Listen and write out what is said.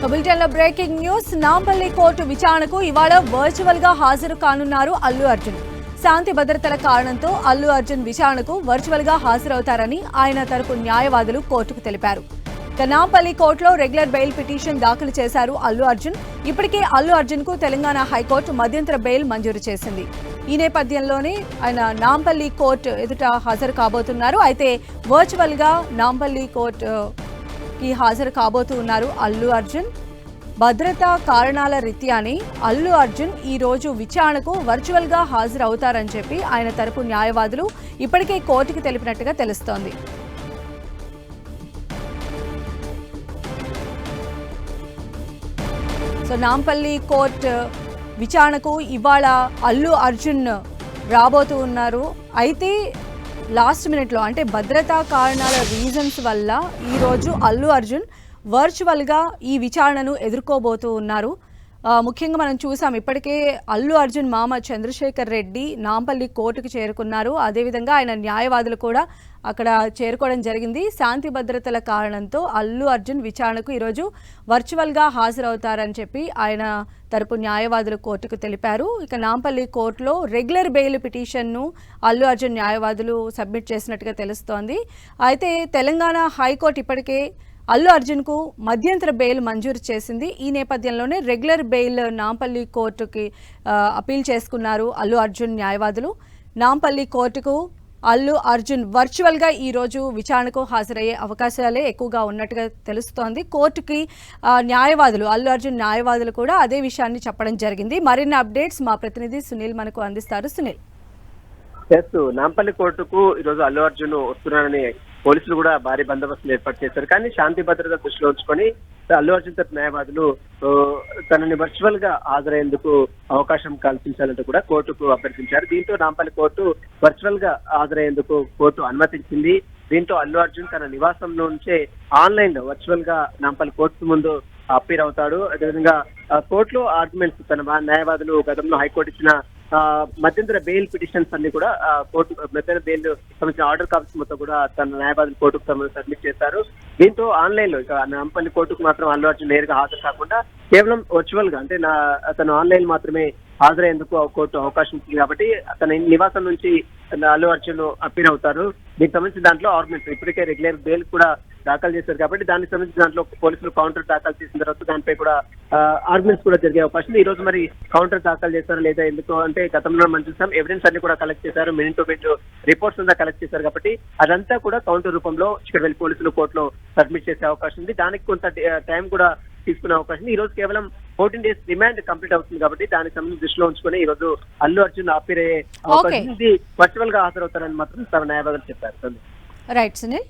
Bulletin లో breaking news. Nampally court విచారణకు ఇవాళ వర్చువల్ గా హాజరు కానున్నారు అల్లు అర్జున్. శాంతి భద్రతల కారణంతో అల్లు అర్జున్ విచారణకు వర్చువల్ గా హాజరవుతారని ఆయన తరపు న్యాయవాదులు కోర్టుకు తెలిపారు. నాంపల్లి కోర్టులో రెగ్యులర్ బెయిల్ పిటిషన్ దాఖలు చేశారు అల్లు అర్జున్. ఇప్పటికే అల్లు అర్జున్ కు తెలంగాణ హైకోర్టు మధ్యంతర బెయిల్ మంజూరు చేసింది. ఈ నేపథ్యంలోనే ఆయన నాంపల్లి కోర్టు ఎదుట హాజరు కాబోతున్నారు. అయితే వర్చువల్ గా నాంపల్లి కోర్టు కి హాజరు కాబోతూ ఉన్నారు అల్లు అర్జున్. భద్రతా కారణాల రీత్యాని అల్లు అర్జున్ ఈ రోజు విచారణకు వర్చువల్ గా హాజరు అవుతారని చెప్పి ఆయన తరపు న్యాయవాదులు ఇప్పటికే కోర్టుకు తెలిపినట్టుగా తెలుస్తోంది. సో నాంపల్లి కోర్టు విచారణకు ఇవాళ అల్లు అర్జున్ రాబోతూ ఉన్నారు. అయితే లాస్ట్ మినిట్లో అంటే భద్రతా కారణాల రీజన్స్ వల్ల ఈరోజు అల్లు అర్జున్ వర్చువల్గా ఈ విచారణను ఎదుర్కోబోతూ ఉన్నారు. ముఖ్యంగా మనం చూసాం ఇప్పటికే అల్లు అర్జున్ మామ చంద్రశేఖర్ రెడ్డి నాంపల్లి కోర్టుకు చేరుకున్నారు. అదేవిధంగా ఆయన న్యాయవాదులు కూడా అక్కడ చేరుకోవడం జరిగింది. శాంతి భద్రతల కారణంతో అల్లు అర్జున్ విచారణకు ఈరోజు వర్చువల్గా హాజరవుతారని చెప్పి ఆయన తరపు న్యాయవాదులు కోర్టుకు తెలిపారు. ఇక నాంపల్లి కోర్టులో రెగ్యులర్ బెయిల్ పిటిషన్ను అల్లు అర్జున్ న్యాయవాదులు సబ్మిట్ చేసినట్టుగా తెలుస్తోంది. అయితే తెలంగాణ హైకోర్టు ఇప్పటికే అల్లు అర్జున్కు మధ్యంతర బెయిల్ మంజూరు చేసింది. ఈ నేపథ్యంలోనే రెగ్యులర్ బెయిల్ నాంపల్లి కోర్టుకి అపీల్ చేసుకున్నారు అల్లు అర్జున్ న్యాయవాదులు. నాంపల్లి కోర్టుకు అల్లు అర్జున్ వర్చువల్గా ఈరోజు విచారణకు హాజరయ్యే అవకాశాలే ఎక్కువగా ఉన్నట్టుగా తెలుస్తోంది. కోర్టుకి న్యాయవాదులు అల్లు అర్జున్ న్యాయవాదులు కూడా అదే విషయాన్ని చెప్పడం జరిగింది. మరిన్ని అప్డేట్స్ మా ప్రతినిధి సునీల్ మనకు అందిస్తారు. సునీల్, నాంపల్లి కోర్టుకు ఈరోజు అల్లు అర్జున్ వస్తున్నారని పోలీసులు కూడా భారీ బందోబస్తులు ఏర్పాటు చేశారు. కానీ శాంతి భద్రత దృష్టిలో ఉంచుకొని అల్లు అర్జున్ తరపు న్యాయవాదులు తనని వర్చువల్ గా హాజరయ్యేందుకు అవకాశం కల్పించాలంటూ కూడా కోర్టుకు అభ్యర్థించారు. దీంతో నాంపల్లి కోర్టు వర్చువల్ గా హాజరయ్యేందుకు కోర్టు అనుమతించింది. దీంతో అల్లు అర్జున్ తన నివాసం నుంచే ఆన్లైన్ లో వర్చువల్ గా నాంపల్లి కోర్టు ముందు అపీర్ అవుతాడు. అదేవిధంగా కోర్టులో ఆర్గ్యుమెంట్స్ తన న్యాయవాదులు గతంలో హైకోర్టు ఇచ్చిన మధ్యంతర బెయిల్ పిటిషన్స్ అన్ని కూడా కోర్టు మధ్యంతర బెయిల్ సంబంధించిన ఆర్డర్ కాపీస్ మొత్తం కూడా తన న్యాయవాదులు కోర్టుకు సబ్మిట్ చేశారు. దీంతో ఆన్లైన్ లో ఇక నాంపల్లి కోర్టుకు మాత్రం అల్లు అర్జున్ నేరుగా హాజరు కాకుండా కేవలం వర్చువల్ గా అంటే అతను ఆన్లైన్ మాత్రమే హాజరయ్యేందుకు కోర్టు అవకాశం ఇచ్చింది. కాబట్టి తన నివాసం నుంచి అల్లు అర్జున్ అపీర్ అవుతారు. దీనికి సంబంధించి దాంట్లో ఆర్గ్యుమెంట్స్ ఇప్పటికే రెగ్యులర్ బెయిల్ కూడా దాఖలు చేశారు. కాబట్టి దానికి సంబంధించి దాంట్లో పోలీసులు కౌంటర్ దాఖలు చేసిన తర్వాత దానిపై కూడా ఆర్గ్యుమెంట్స్ కూడా జరిగే అవకాశం ఉంది. ఈ రోజు మరి కౌంటర్ దాఖలు చేస్తారా లేదా, ఎందుకు అంటే గతంలో మనం చూసాం ఎవిడెన్స్ అన్ని కూడా కలెక్ట్ చేశారు, మినిట్ టు మినిట్ రిపోర్ట్స్ అంతా కలెక్ట్ చేశారు. కాబట్టి అదంతా కూడా కౌంటర్ రూపంలో ఇక్కడ వెళ్ళి పోలీసులు కోర్టులో సబ్మిట్ చేసే అవకాశం ఉంది. దానికి కొంత టైం కూడా తీసుకునే అవకాశం ఉంది. ఈ రోజు కేవలం 14 days రిమాండ్ కంప్లీట్ అవుతుంది. కాబట్టి దానికి సంబంధించి దృష్టిలో ఉంచుకొని ఈ రోజు అల్లు అర్జున్ అపీర్ అయ్యే అవకాశం ఉంది. వర్చువల్ గా హాజరవుతారని మాత్రం తమ న్యాయవాదులు చెప్పారు. రైట్ సునీల్.